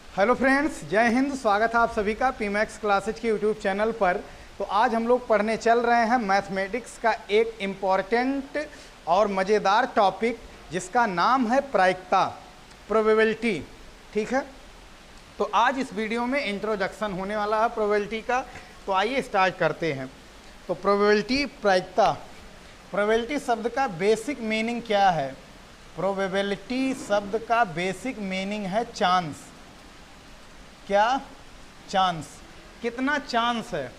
Hello friends, जय हिंद। स्वागत है आप सभी का पीमैक्स क्लासेज के यूट्यूब चैनल पर। तो आज हम लोग पढ़ने चल रहे हैं मैथमेटिक्स का एक इम्पॉर्टेंट और मज़ेदार टॉपिक जिसका नाम है प्रायिकता, प्रोबेबिलिटी। ठीक है, तो आज इस वीडियो में इंट्रोडक्शन होने वाला है प्रोबेबिलिटी का। तो आइए स्टार्ट करते हैं। तो प्रोबेबिलिटी, प्रायिकता। प्रोबेबिलिटी शब्द का बेसिक मीनिंग क्या है? प्रोबेबिलिटी शब्द का बेसिक मीनिंग है चांस। क्या? चांस। कितना चांस है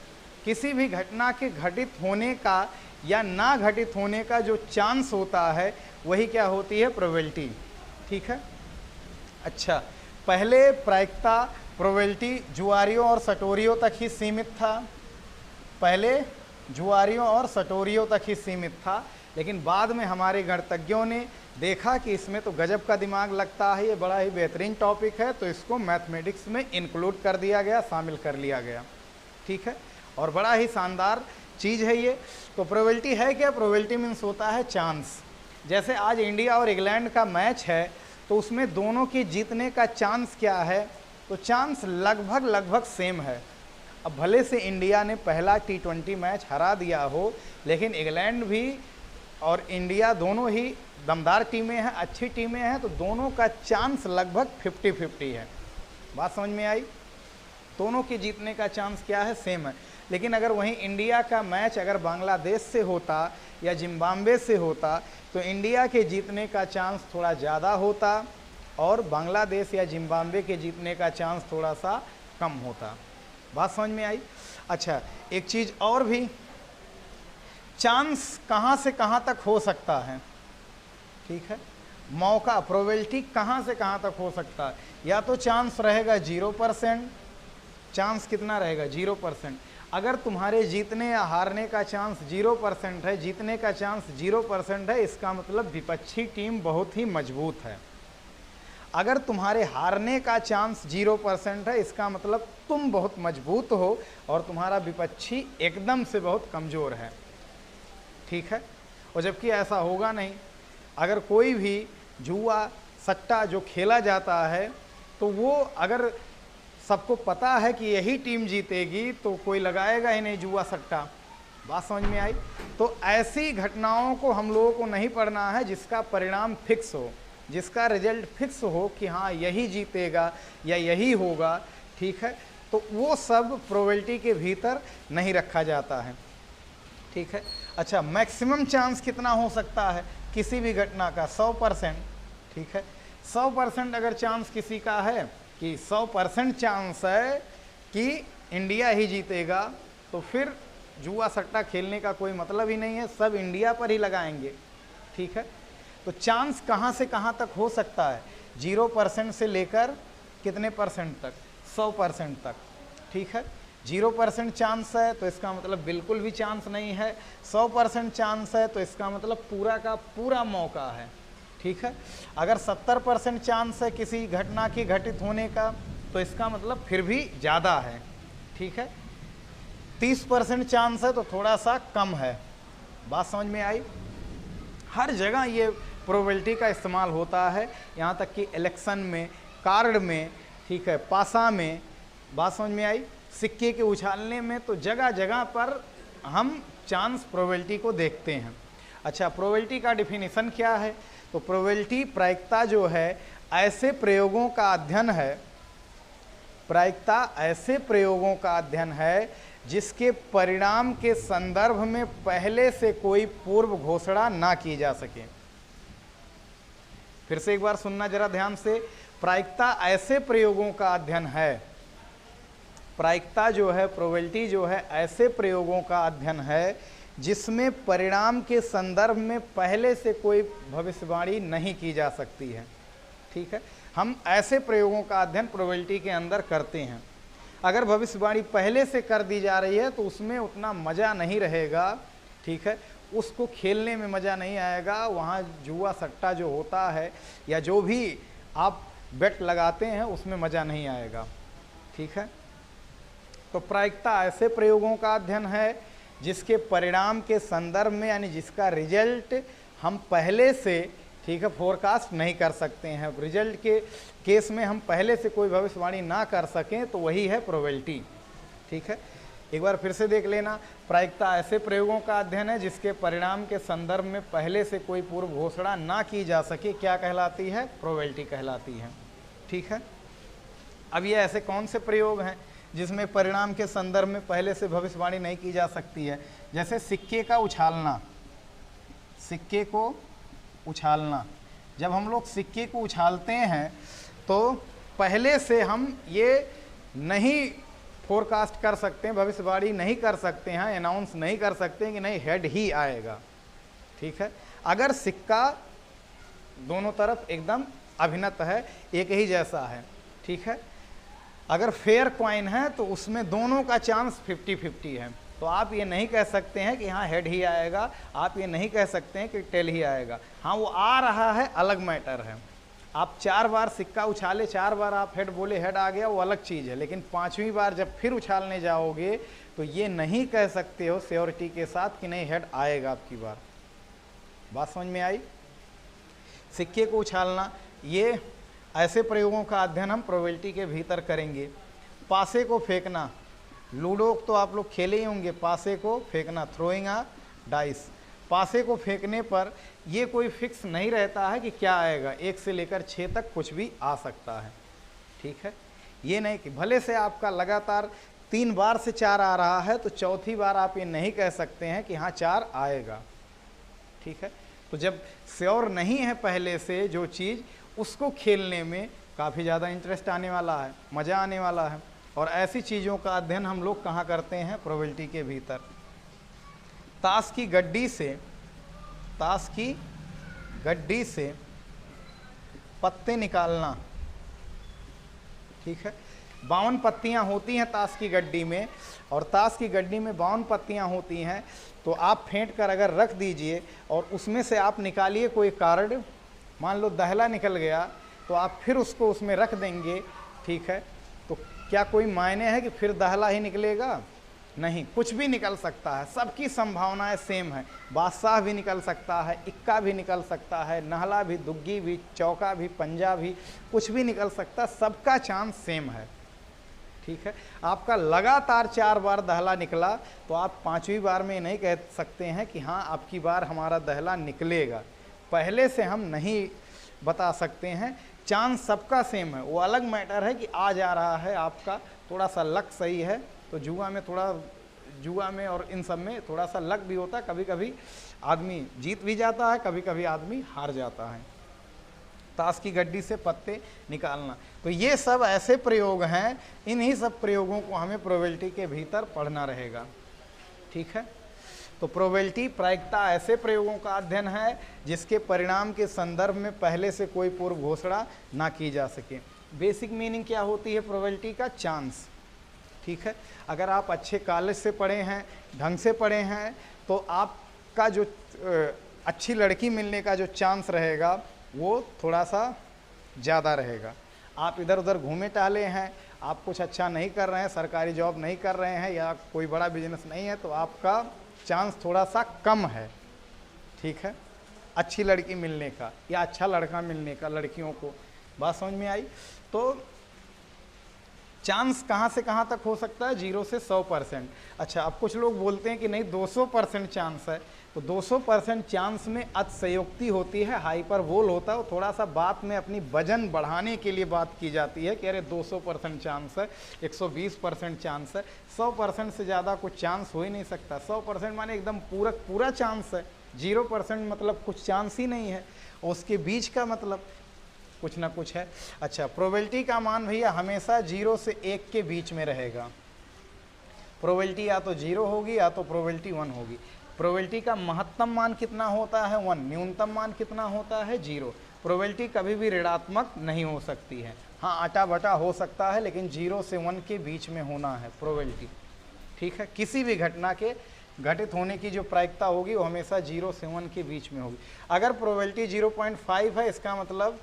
किसी भी घटना के घटित होने का या ना घटित होने का, जो चांस होता है वही क्या होती है? प्रोबेबिलिटी। ठीक है। अच्छा, पहले प्रायिकता, प्रोबेबिलिटी जुआरियों और सटोरियों तक ही सीमित था। पहले जुआरियों और सटोरियों तक ही सीमित था, लेकिन बाद में हमारे गणितज्ञों ने देखा कि इसमें तो गजब का दिमाग लगता है, ये बड़ा ही बेहतरीन टॉपिक है, तो इसको मैथमेटिक्स में इंक्लूड कर दिया गया, शामिल कर लिया गया। ठीक है, और बड़ा ही शानदार चीज़ है ये। तो प्रोबेबिलिटी है क्या? प्रोबेबिलिटी मीन्स होता है चांस। जैसे आज इंडिया और इंग्लैंड का मैच है, तो उसमें दोनों की जीतने का चांस क्या है? तो चांस लगभग सेम है। अब भले से इंडिया ने पहला T20 मैच हरा दिया हो, लेकिन इंग्लैंड भी और इंडिया दोनों ही दमदार टीमें हैं, अच्छी टीमें हैं, तो दोनों का चांस लगभग 50-50 है। बात समझ में आई? दोनों के जीतने का चांस क्या है? सेम है। लेकिन अगर वहीं इंडिया का मैच अगर बांग्लादेश से होता या जिम्बाब्वे से होता, तो इंडिया के जीतने का चांस थोड़ा ज़्यादा होता और बांग्लादेश या जिम्बाब्वे के जीतने का चांस थोड़ा सा कम होता। बात समझ में आई? अच्छा, एक चीज़ और भी, चांस कहाँ से कहाँ तक हो सकता है? ठीक है, मौका, प्रोबेबिलिटी कहाँ से कहाँ तक हो सकता है? या तो चांस रहेगा 0%। चांस कितना रहेगा? 0%। अगर तुम्हारे जीतने या हारने का चांस 0% है, जीतने का चांस 0% है, इसका मतलब विपक्षी टीम बहुत ही मजबूत है। अगर तुम्हारे हारने का चांस 0% है, इसका मतलब तुम बहुत मजबूत हो और तुम्हारा विपक्षी एकदम से बहुत कमज़ोर है। ठीक है, और जबकि ऐसा होगा नहीं। अगर कोई भी जुआ सट्टा जो खेला जाता है, तो वो अगर सबको पता है कि यही टीम जीतेगी, तो कोई लगाएगा ही नहीं जुआ सट्टा। बात समझ में आई? तो ऐसी घटनाओं को हम लोगों को नहीं पढ़ना है जिसका परिणाम फिक्स हो, जिसका रिजल्ट फिक्स हो कि हाँ यही जीतेगा या यही होगा। ठीक है, तो वो सब प्रोबेबिलिटी के भीतर नहीं रखा जाता है। ठीक है। अच्छा, मैक्सिमम चांस कितना हो सकता है किसी भी घटना का? 100%। ठीक है, 100% अगर चांस किसी का है कि 100% चांस है कि इंडिया ही जीतेगा, तो फिर जुआ सट्टा खेलने का कोई मतलब ही नहीं है, सब इंडिया पर ही लगाएंगे। ठीक है, तो चांस कहाँ से कहाँ तक हो सकता है? 0% से लेकर कितने परसेंट तक? 100% तक। ठीक है, 0% चांस है तो इसका मतलब बिल्कुल भी चांस नहीं है। 100% चांस है तो इसका मतलब पूरा का पूरा मौका है। ठीक है, अगर 70% चांस है किसी घटना की घटित होने का, तो इसका मतलब फिर भी ज़्यादा है। ठीक है, 30% चांस है तो थोड़ा सा कम है। बात समझ में आई? हर जगह ये प्रोबेबिलिटी का इस्तेमाल होता है, यहाँ तक कि इलेक्शन में, कार्ड में, ठीक है, पासा में। बात समझ में आई? सिक्के के उछालने में, तो जगह जगह पर हम चांस प्रोबेबिलिटी को देखते हैं। अच्छा, प्रोबेबिलिटी का डिफिनीशन क्या है? तो प्रोबेबिलिटी, प्रायिकता जो है ऐसे प्रयोगों का अध्ययन है। प्रायिकता ऐसे प्रयोगों का अध्ययन है जिसके परिणाम के संदर्भ में पहले से कोई पूर्व घोषणा ना की जा सके। फिर से एक बार सुनना जरा ध्यान से। प्रायिकता ऐसे प्रयोगों का अध्ययन है, प्रायिकता जो है, प्रोबेबिलिटी जो है, ऐसे प्रयोगों का अध्ययन है जिसमें परिणाम के संदर्भ में पहले से कोई भविष्यवाणी नहीं की जा सकती है। ठीक है, हम ऐसे प्रयोगों का अध्ययन प्रोबेबिलिटी के अंदर करते हैं। अगर भविष्यवाणी पहले से कर दी जा रही है तो उसमें उतना मज़ा नहीं रहेगा। ठीक है, उसको खेलने में मज़ा नहीं आएगा। वहाँ जुआ सट्टा जो होता है या जो भी आप बेट लगाते हैं, उसमें मज़ा नहीं आएगा। ठीक है, तो प्रायिकता ऐसे प्रयोगों का अध्ययन है जिसके परिणाम के संदर्भ में, यानी जिसका रिजल्ट हम पहले से, ठीक है, फोरकास्ट नहीं कर सकते हैं। रिजल्ट के केस में हम पहले से कोई भविष्यवाणी ना कर सकें तो वही है प्रोबेबिलिटी। ठीक है, एक बार फिर से देख लेना। प्रायिकता ऐसे प्रयोगों का अध्ययन है जिसके परिणाम के संदर्भ में पहले से कोई पूर्व घोषणा ना की जा सके, क्या कहलाती है? प्रोबेबिलिटी कहलाती है। ठीक है, अब ये ऐसे कौन से प्रयोग हैं जिसमें परिणाम के संदर्भ में पहले से भविष्यवाणी नहीं की जा सकती है? जैसे सिक्के का उछालना, सिक्के को उछालना। जब हम लोग सिक्के को उछालते हैं तो पहले से हम ये नहीं फोरकास्ट कर सकते हैं, भविष्यवाणी नहीं कर सकते हैं, अनाउंस नहीं कर सकते हैं कि नहीं हेड ही आएगा। ठीक है, अगर सिक्का दोनों तरफ एकदम अभिनत है, एक ही जैसा है, ठीक है, अगर फेयर कॉइन है तो उसमें दोनों का चांस 50-50 है, तो आप ये नहीं कह सकते हैं कि हाँ हेड ही आएगा, आप ये नहीं कह सकते हैं कि टेल ही आएगा। हाँ वो आ रहा है, अलग मैटर है। आप 4 बार सिक्का उछाले, 4 बार आप हेड बोले हेड आ गया, वो अलग चीज़ है। लेकिन 5वीं बार जब फिर उछालने जाओगे तो ये नहीं कह सकते हो श्योरिटी के साथ कि नहीं हेड आएगा आपकी बार। बात समझ में आई? सिक्के को उछालना, ये ऐसे प्रयोगों का अध्ययन हम प्रोबेबिलिटी के भीतर करेंगे। पासे को फेंकना, लूडो तो आप लोग खेले ही होंगे, पासे को फेंकना, थ्रोइंग अ डाइस। पासे को फेंकने पर ये कोई फिक्स नहीं रहता है कि क्या आएगा, 1 से लेकर 6 तक कुछ भी आ सकता है। ठीक है, ये नहीं कि भले से आपका लगातार 3 बार से 4 आ रहा है तो चौथी बार आप ये नहीं कह सकते हैं कि हाँ 4 आएगा। ठीक है, तो जब श्योर नहीं है पहले से जो चीज़, उसको खेलने में काफ़ी ज़्यादा इंटरेस्ट आने वाला है, मज़ा आने वाला है। और ऐसी चीज़ों का अध्ययन हम लोग कहाँ करते हैं? प्रोबेबिलिटी के भीतर। ताश की गड्डी से, ताश की गड्डी से पत्ते निकालना। ठीक है, 52 पत्तियां होती हैं ताश की गड्डी में, और ताश की गड्डी में 52 पत्तियां होती हैं। तो आप फेंट कर अगर रख दीजिए और उसमें से आप निकालिए कोई कार्ड, मान लो दहला निकल गया, तो आप फिर उसको उसमें रख देंगे। ठीक है, तो क्या कोई मायने है कि फिर दहला ही निकलेगा? नहीं, कुछ भी निकल सकता है, सबकी संभावनाएं सेम है। बादशाह भी निकल सकता है, इक्का भी निकल सकता है, नहला भी, दुग्गी भी, चौका भी, पंजा भी, कुछ भी निकल सकता है, सबका चांस सेम है। ठीक है, आपका लगातार 4 बार दहला निकला तो आप 5वीं बार में नहीं कह सकते हैं कि हाँ आपकी बार हमारा दहला निकलेगा। पहले से हम नहीं बता सकते हैं, चांस सबका सेम है। वो अलग मैटर है कि आ जा रहा है आपका, थोड़ा सा लक सही है, तो जुआ में और इन सब में थोड़ा सा लक भी होता है। कभी कभी आदमी जीत भी जाता है, कभी कभी आदमी हार जाता है। ताश की गड्डी से पत्ते निकालना, तो ये सब ऐसे प्रयोग हैं, इन्हीं सब प्रयोगों को हमें प्रोबेबिलिटी के भीतर पढ़ना रहेगा। ठीक है, तो प्रोबेबिलिटी प्रायिकता ऐसे प्रयोगों का अध्ययन है जिसके परिणाम के संदर्भ में पहले से कोई पूर्व घोषणा ना की जा सके। बेसिक मीनिंग क्या होती है प्रोबेबिलिटी का? चांस। ठीक है, अगर आप अच्छे कॉलेज से पढ़े हैं, ढंग से पढ़े हैं, तो आपका जो अच्छी लड़की मिलने का जो चांस रहेगा वो थोड़ा सा ज़्यादा रहेगा। आप इधर उधर घूमे टहले हैं, आप कुछ अच्छा नहीं कर रहे हैं, सरकारी जॉब नहीं कर रहे हैं या कोई बड़ा बिजनेस नहीं है, तो आपका चांस थोड़ा सा कम है। ठीक है, अच्छी लड़की मिलने का या अच्छा लड़का मिलने का लड़कियों को। बात समझ में आई? तो चांस कहाँ से कहाँ तक हो सकता है? 0 से 100%। अच्छा, अब कुछ लोग बोलते हैं कि नहीं 200% चांस है, तो 200% चांस में अतिशयोक्ति होती है, हाइपरबोल होता है। वो थोड़ा सा बात में अपनी वजन बढ़ाने के लिए बात की जाती है कि अरे 200% चांस है, 120% चांस है। 100% से ज़्यादा कुछ चांस हो ही नहीं सकता। 100% माने एकदम पूरा चांस है। 0% मतलब कुछ चांस ही नहीं है, उसके बीच का मतलब कुछ ना कुछ है। अच्छा, प्रोबेबिलिटी का मान भैया हमेशा 0 से 1 के बीच में रहेगा। प्रोबेबिलिटी या तो 0 होगी या तो प्रोबेबिलिटी 1 होगी। प्रोबेबिलिटी का महत्तम मान कितना होता है? 1। न्यूनतम मान कितना होता है? 0। प्रोबेबिलिटी कभी भी ऋणात्मक नहीं हो सकती है। हाँ, आटा बटा हो सकता है, लेकिन 0 से 1 के बीच में होना है प्रोबेबिलिटी। ठीक है, किसी भी घटना के घटित होने की जो प्रायिकता होगी वो हमेशा 0 से 1 के बीच में होगी। अगर प्रोबेबिलिटी 0.5 है, इसका मतलब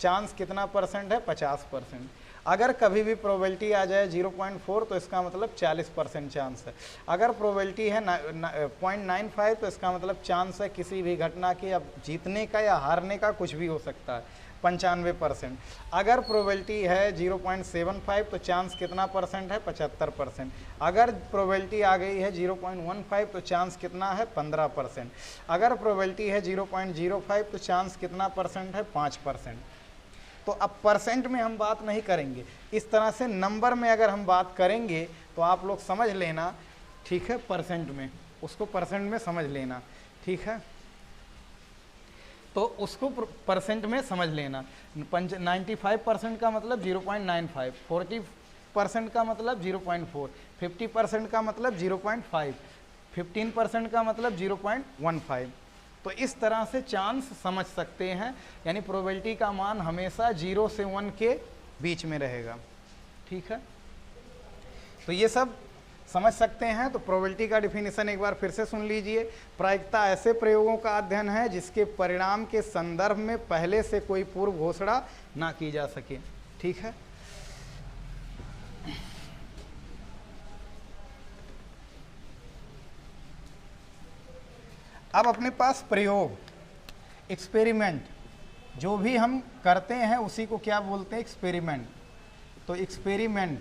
चांस कितना परसेंट है, 50%। अगर कभी भी प्रोबेबिलिटी आ जाए 0.4 तो इसका मतलब 40% चांस है। अगर प्रोबेबिलिटी है 0.95 तो इसका मतलब चांस है किसी भी घटना के अब जीतने का या हारने का, कुछ भी हो सकता है, 95%। अगर प्रोबेबिलिटी है 0.75 तो चांस कितना परसेंट है, 75%। अगर प्रोबेबिलिटी आ गई है 0.15 तो चांस कितना है, 15%। अगर प्रोबेबिलिटी है 0.05 तो चांस कितना परसेंट है, 5%। तो अब परसेंट में हम बात नहीं करेंगे, इस तरह से नंबर में अगर हम बात करेंगे तो आप लोग समझ लेना, ठीक है, परसेंट में, उसको परसेंट में समझ लेना, ठीक है, तो उसको परसेंट में समझ लेना। 95% का मतलब 0.95, 40% का मतलब 0.4, 50% का मतलब 0.5, 15% का मतलब 0.15। तो इस तरह से चांस समझ सकते हैं, यानी प्रोबेबिलिटी का मान हमेशा 0 से 1 के बीच में रहेगा, ठीक है। तो ये सब समझ सकते हैं। तो प्रोबेबिलिटी का डिफिनीशन एक बार फिर से सुन लीजिए। प्रायिकता ऐसे प्रयोगों का अध्ययन है जिसके परिणाम के संदर्भ में पहले से कोई पूर्व घोषणा ना की जा सके, ठीक है। अब अपने पास प्रयोग, एक्सपेरिमेंट, जो भी हम करते हैं उसी को क्या बोलते हैं, एक्सपेरिमेंट। तो एक्सपेरिमेंट,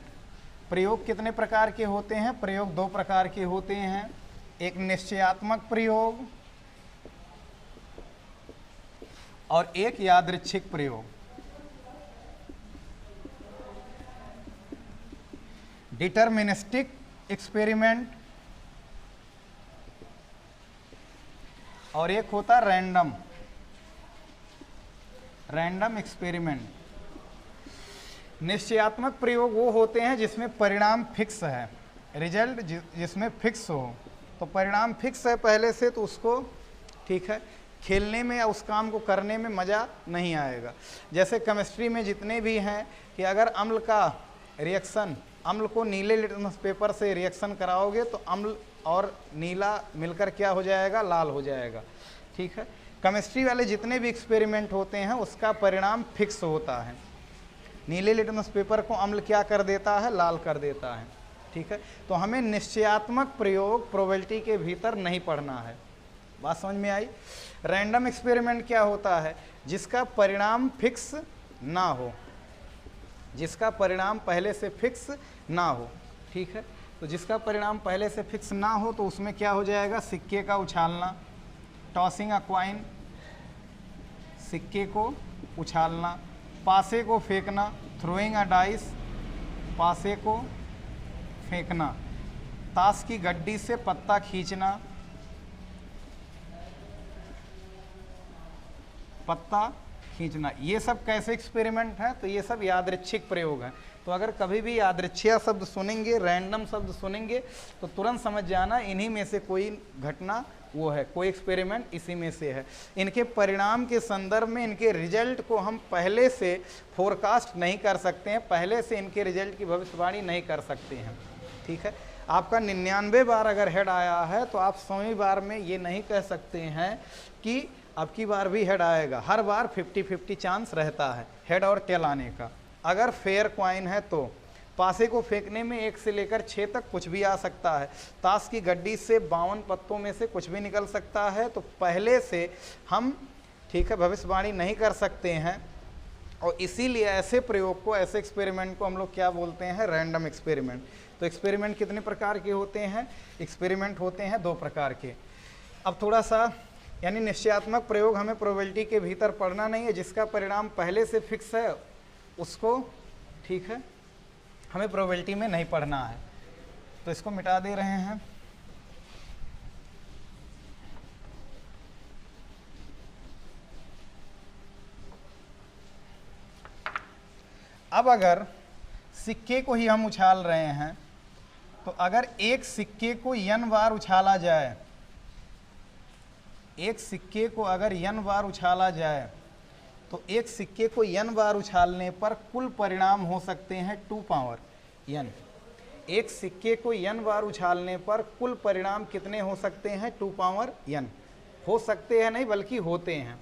प्रयोग कितने प्रकार के होते हैं, प्रयोग 2 प्रकार के होते हैं, एक निश्चयात्मक प्रयोग और एक यादृच्छिक प्रयोग। डिटरमिनिस्टिक एक्सपेरिमेंट और एक होता रैंडम एक्सपेरिमेंट। निश्चयात्मक प्रयोग वो होते हैं जिसमें परिणाम फिक्स है, रिजल्ट जिसमें फिक्स हो। तो परिणाम फिक्स है पहले से, तो उसको, ठीक है, खेलने में या उस काम को करने में मज़ा नहीं आएगा। जैसे केमिस्ट्री में जितने भी हैं कि अगर अम्ल का रिएक्शन, अम्ल को नीले लिटमस पेपर से रिएक्शन कराओगे तो अम्ल और नीला मिलकर क्या हो जाएगा, लाल हो जाएगा, ठीक है। केमिस्ट्री वाले जितने भी एक्सपेरिमेंट होते हैं उसका परिणाम फिक्स होता है। नीले लिटमस पेपर को अम्ल क्या कर देता है, लाल कर देता है, ठीक है। तो हमें निश्चयात्मक प्रयोग प्रोबेबिलिटी के भीतर नहीं पढ़ना है। बात समझ में आई। रैंडम एक्सपेरिमेंट क्या होता है, जिसका परिणाम फिक्स ना हो, जिसका परिणाम पहले से फिक्स ना हो, ठीक है। तो जिसका परिणाम पहले से फिक्स ना हो तो उसमें क्या हो जाएगा, सिक्के का उछालना, टॉसिंग अ कॉइन, सिक्के को उछालना, पासे को फेंकना, थ्रोइंग अ डाइस, पासे को फेंकना, ताश की गड्डी से पत्ता खींचना, पत्ता खींचना। ये सब कैसे एक्सपेरिमेंट है, तो ये सब यादृच्छिक प्रयोग है। तो अगर कभी भी यादृच्छिक शब्द सुनेंगे, रैंडम शब्द सुनेंगे तो तुरंत समझ जाना इन्हीं में से कोई घटना वो है, कोई एक्सपेरिमेंट इसी में से है। इनके परिणाम के संदर्भ में इनके रिजल्ट को हम पहले से फोरकास्ट नहीं कर सकते हैं, पहले से इनके रिजल्ट की भविष्यवाणी नहीं कर सकते हैं, ठीक है। आपका 99 बार अगर हेड आया है तो आप 100वीं बार में ये नहीं कह सकते हैं कि अब की बार भी हेड आएगा। हर बार 50-50 चांस रहता है हेड और टेल आने का। अगर फेयर क्वाइन है तो पासे को फेंकने में 1 से लेकर 6 तक कुछ भी आ सकता है, ताश की गड्डी से 52 पत्तों में से कुछ भी निकल सकता है। तो पहले से हम, ठीक है, भविष्यवाणी नहीं कर सकते हैं, और इसीलिए ऐसे प्रयोग को, ऐसे एक्सपेरिमेंट को हम लोग क्या बोलते हैं, रैंडम एक्सपेरिमेंट। तो एक्सपेरिमेंट कितने प्रकार के होते हैं, एक्सपेरिमेंट होते हैं 2 प्रकार के। अब थोड़ा सा, यानी निश्चयात्मक प्रयोग हमें प्रोबेबिलिटी के भीतर पढ़ना नहीं है, जिसका परिणाम पहले से फिक्स है उसको, ठीक है, हमें प्रोबेबिलिटी में नहीं पढ़ना है। तो इसको मिटा दे रहे हैं। अब अगर सिक्के को ही हम उछाल रहे हैं तो अगर एक सिक्के को n बार उछाला जाए, एक सिक्के को अगर n बार उछाला जाए तो एक सिक्के को n बार उछालने पर कुल परिणाम हो सकते हैं 2 पावर n। एक सिक्के को n बार उछालने पर कुल परिणाम कितने हो सकते हैं, 2 पावर n। हो सकते हैं नहीं बल्कि होते हैं।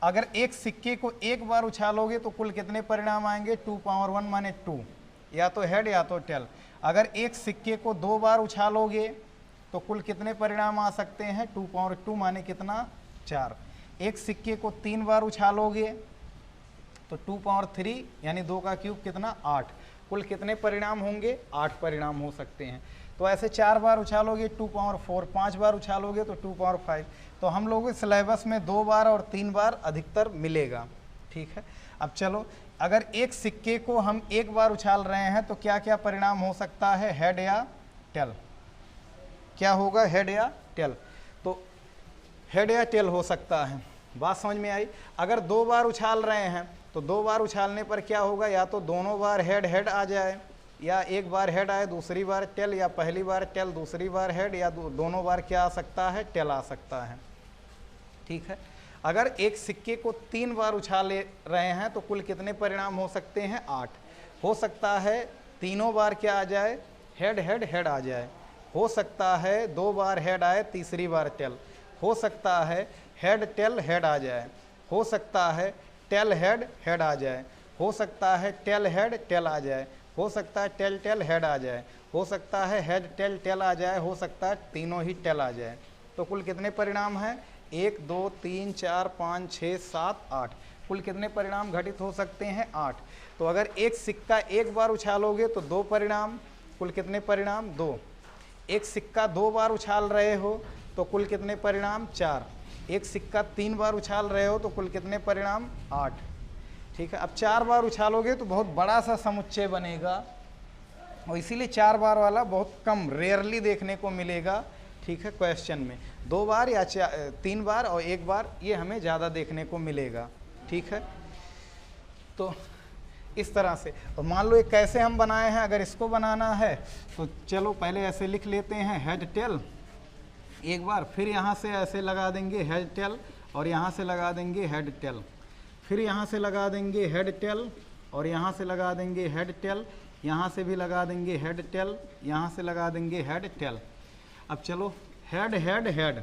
अगर एक सिक्के को एक बार उछालोगे तो कुल कितने परिणाम आएंगे? 2 पावर 1 माने 2, या तो हेड या तो टेल। अगर एक सिक्के को 2 बार उछालोगे तो कुल कितने परिणाम आ सकते हैं? 2 पावर 2 माने कितना? 4। एक सिक्के को 3 बार उछालोगे तो 2 पावर 3 यानी 2 का क्यूब कितना? 8। कुल कितने परिणाम होंगे? 8 परिणाम हो सकते हैं। तो ऐसे 4 बार उछालोगे 2 पावर 4, 5 बार उछालोगे तो 2 पावर 5। तो हम लोगों के सिलेबस में 2 बार और 3 बार अधिकतर मिलेगा। ठीक है, अब चलो, अगर एक सिक्के को हम एक बार उछाल रहे हैं तो क्या क्या परिणाम हो सकता है? हेड या टेल? क्या होगा? हेड या टेल? तो हेड या टेल हो सकता है। बात समझ में आई? अगर 2 बार उछाल रहे हैं तो 2 बार उछालने पर क्या होगा? या तो दोनों बार हेड हेड आ जाए, या एक बार हेड आए दूसरी बार टेल, या पहली बार टेल दूसरी बार हेड, या दोनों बार क्या आ सकता है? टेल आ सकता है। ठीक है, अगर एक सिक्के को 3 बार उछाले रहे हैं तो कुल कितने परिणाम हो सकते हैं? 8। हो सकता है तीनों बार क्या आ जाए? हेड हेड हेड आ जाए। हो सकता है 2 बार हेड आए तीसरी बार टेल। हो सकता है हेड टेल हेड आ जाए। हो सकता है टेल हेड हेड आ जाए। हो सकता है टेल हेड टेल आ जाए। हो सकता है टेल टेल हेड आ जाए। हो सकता है हेड टेल टेल आ जाए। हो सकता है तीनों ही टेल आ जाए। तो कुल कितने परिणाम हैं? 1 2 3 4 5 6 7 8। कुल कितने परिणाम घटित हो सकते हैं? 8। तो अगर एक सिक्का एक बार उछालोगे तो 2 परिणाम। कुल कितने परिणाम? 2। एक सिक्का 2 बार उछाल रहे हो तो कुल कितने परिणाम? 4। एक सिक्का 3 बार उछाल रहे हो तो कुल कितने परिणाम? 8। ठीक है, अब 4 बार उछालोगे तो बहुत बड़ा सा समुच्चय बनेगा, और इसीलिए 4 बार वाला बहुत कम, रेयरली देखने को मिलेगा। ठीक है, क्वेश्चन में 2 बार या 3 बार और 1 बार ये हमें ज़्यादा देखने को मिलेगा। ठीक है, तो इस तरह से। और मान लो एक कैसे हम बनाए हैं, अगर इसको बनाना है तो चलो पहले ऐसे लिख लेते हैं, हेड टेल एक बार, फिर यहाँ से ऐसे लगा देंगे हेड टेल, और यहाँ से लगा देंगे हेड टेल, फिर यहाँ से लगा देंगे हेड टेल, और यहाँ से लगा देंगे हेड टेल, यहाँ से भी लगा देंगे हेड टेल, यहाँ से लगा देंगे हेड टेल। अब चलो, हेड हेड हेड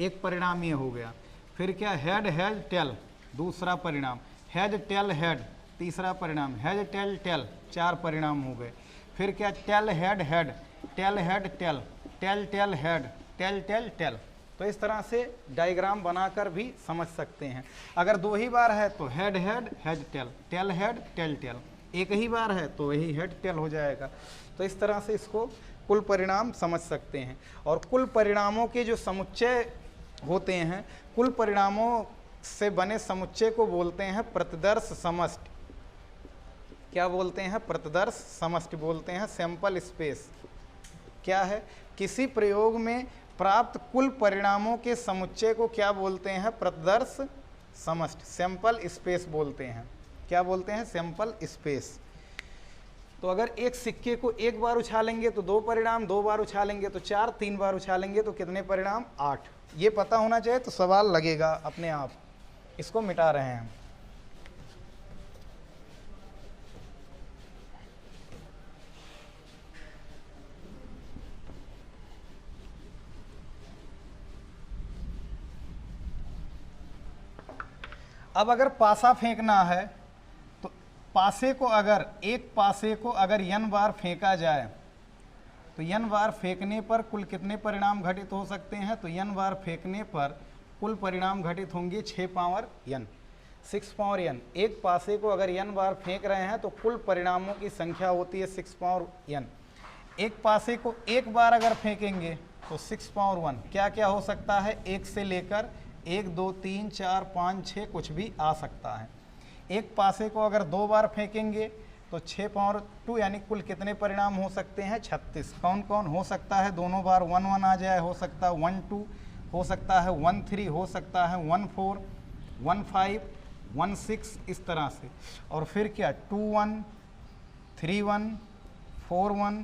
एक परिणाम ये हो गया, फिर क्या? हेड हेड टेल दूसरा परिणाम, हेड टेल हेड तीसरा परिणाम, हेड टेल टेल 4 परिणाम हो गए। फिर क्या? Tail head head, tail head tail, tail tail head, tail tail tail. तो इस तरह से डायग्राम बनाकर भी समझ सकते हैं। अगर 2 ही बार है तो head head head tail, tail head tail tail. एक ही बार है तो वही हेड टेल हो जाएगा। तो इस तरह से इसको कुल परिणाम समझ सकते हैं। और कुल परिणामों के जो समुच्चय होते हैं, कुल परिणामों से बने समुच्चय को बोलते हैं प्रतिदर्श समष्टि। क्या बोलते हैं? प्रतिदर्श समष्टि बोलते हैं, सैंपल स्पेस। क्या है? किसी प्रयोग में प्राप्त कुल परिणामों के समुच्चय को क्या बोलते हैं? प्रतिदर्श समष्टि, सैंपल स्पेस बोलते हैं। क्या बोलते हैं? Sample space. तो अगर एक सिक्के को एक बार उछालेंगे तो 2 परिणाम, 2 बार उछालेंगे तो 4, 3 बार उछालेंगे तो कितने परिणाम? 8। ये पता होना चाहिए तो सवाल लगेगा अपने आप। इसको मिटा रहे हैं। अब अगर पासा फेंकना है तो पासे को अगर एक पासे को अगर n बार फेंका जाए तो n बार फेंकने पर कुल कितने परिणाम घटित हो सकते हैं? तो n बार फेंकने पर कुल परिणाम घटित होंगे 6 पावर n, 6 पावर n। एक पासे को अगर n बार फेंक रहे हैं तो कुल परिणामों की संख्या होती है 6 पावर n। एक पासे को एक बार अगर फेंकेंगे तो 6 पावर 1। क्या क्या हो सकता है? 1 से लेकर 1 2 3 4 5 6 कुछ भी आ सकता है। एक पासे को अगर 2 बार फेंकेंगे तो 6 पावर 2 यानी कुल कितने परिणाम हो सकते हैं? 36। कौन कौन हो सकता है? दोनों बार 1 1 आ जाए, हो सकता है 1 2, हो सकता है 1 3, हो सकता है 1 4, 1 5, 1 6, इस तरह से। और फिर क्या? 2 1, 3 1, 4 1,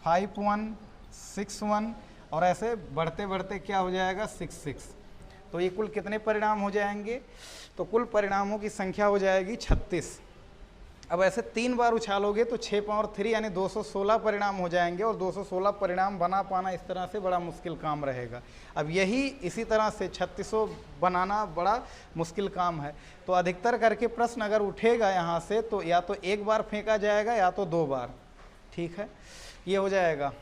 5 1, 6 1, और ऐसे बढ़ते बढ़ते क्या हो जाएगा? 6 6। तो ये कुल कितने परिणाम हो जाएंगे? तो कुल परिणामों की संख्या हो जाएगी 36। अब ऐसे 3 बार उछालोगे तो 6 पावर 3 यानी 216 परिणाम हो जाएंगे, और 216 परिणाम बना पाना इस तरह से बड़ा मुश्किल काम रहेगा। अब यही इसी तरह से 3600 बनाना बड़ा मुश्किल काम है। तो अधिकतर करके प्रश्न अगर उठेगा यहाँ से तो या तो 1 बार फेंका जाएगा या तो 2 बार, ठीक है, ये हो जाएगा।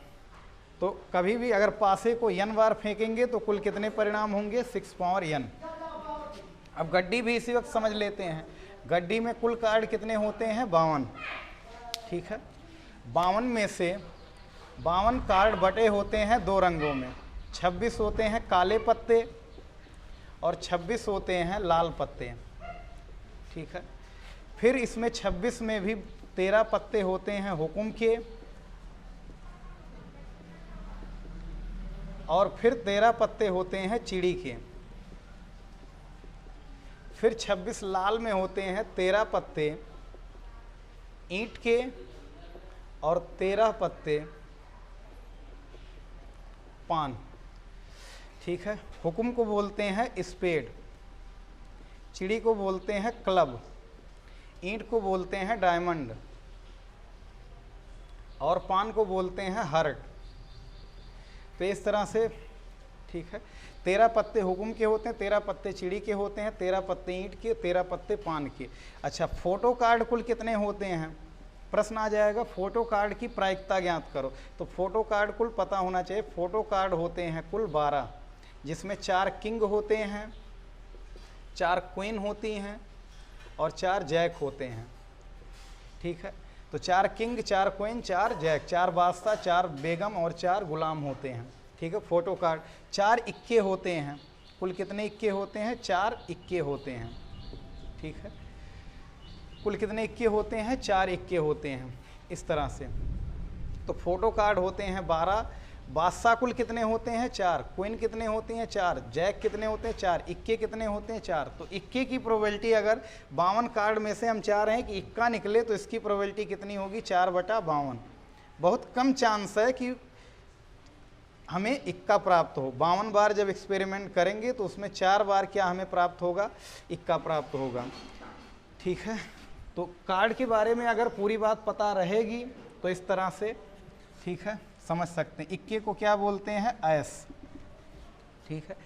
तो कभी भी अगर पासे को n बार फेंकेंगे तो कुल कितने परिणाम होंगे, 6 पावर n। अब गड्डी भी इसी वक्त समझ लेते हैं। गड्डी में कुल कार्ड कितने होते हैं, 52, ठीक है। 52 में से 52 कार्ड बटे होते हैं 2 रंगों में, 26 होते हैं काले पत्ते और 26 होते हैं लाल पत्ते, ठीक है। फिर इसमें 26 में भी 13 पत्ते होते हैं हुक्म के, और फिर 13 पत्ते होते हैं चिड़ी के। फिर 26 लाल में होते हैं 13 पत्ते ईंट के और 13 पत्ते पान, ठीक है। हुक्म को बोलते हैं स्पेड, चिड़ी को बोलते हैं क्लब, ईंट को बोलते हैं डायमंड और पान को बोलते हैं हार्ट। तो इस तरह से, ठीक है। 13 पत्ते हुक्म के होते हैं, 13 पत्ते चिड़ी के होते हैं, 13 पत्ते ईंट के, 13 पत्ते पान के। अच्छा, फोटो कार्ड कुल कितने होते हैं, प्रश्न आ जाएगा, फोटो कार्ड की प्रायिकता ज्ञात करो। तो फोटो कार्ड कुल पता होना चाहिए। फोटो कार्ड होते हैं कुल 12, जिसमें 4 किंग होते हैं, 4 क्वीन होती हैं और 4 जैक होते हैं, ठीक है। तो 4 किंग, 4 क्वीन, 4 जैक, 4 बादशाह, 4 बेगम और 4 गुलाम होते हैं, ठीक है। फोटो कार्ड 4 इक्के होते हैं, कुल कितने इक्के होते हैं, 4 इक्के होते हैं, ठीक है। कुल कितने इक्के होते हैं, 4 इक्के होते हैं, इस तरह से। तो फोटो कार्ड होते हैं 12, बादशाह कुल कितने होते हैं, 4, क्वीन कितने होते हैं, 4, जैक कितने होते हैं, 4, इक्के कितने होते हैं, 4। तो इक्के की प्रोबेबिलिटी अगर 52 कार्ड में से हम चाह रहे हैं कि इक्का निकले तो इसकी प्रोबेबिलिटी कितनी होगी, 4/52। बहुत कम चांस है कि हमें इक्का प्राप्त हो। 52 बार जब एक्सपेरिमेंट करेंगे तो उसमें 4 बार क्या हमें प्राप्त होगा, इक्का प्राप्त होगा, ठीक है। तो कार्ड के बारे में अगर पूरी बात पता रहेगी तो इस तरह से, ठीक है, समझ सकते हैं। इक्के को क्या बोलते हैं, ऐस, ठीक है।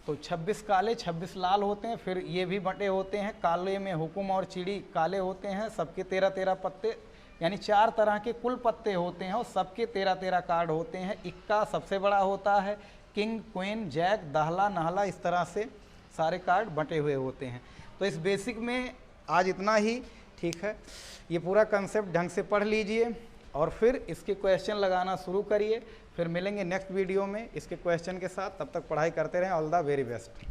तो 26 काले 26 लाल होते हैं। फिर ये भी बटे होते हैं, काले में हुक्म और चिड़ी काले होते हैं, सबके 13-13 पत्ते, यानी 4 तरह के कुल पत्ते होते हैं और सबके 13-13 कार्ड होते हैं। इक्का सबसे बड़ा होता है, किंग, क्वीन, जैक, दाहला, नाहला, इस तरह से सारे कार्ड बटे हुए होते हैं। तो इस बेसिक में आज इतना ही, ठीक है। ये पूरा कंसेप्ट ढंग से पढ़ लीजिए और फिर इसके क्वेश्चन लगाना शुरू करिए। फिर मिलेंगे नेक्स्ट वीडियो में इसके क्वेश्चन के साथ। तब तक पढ़ाई करते रहें। All the very best.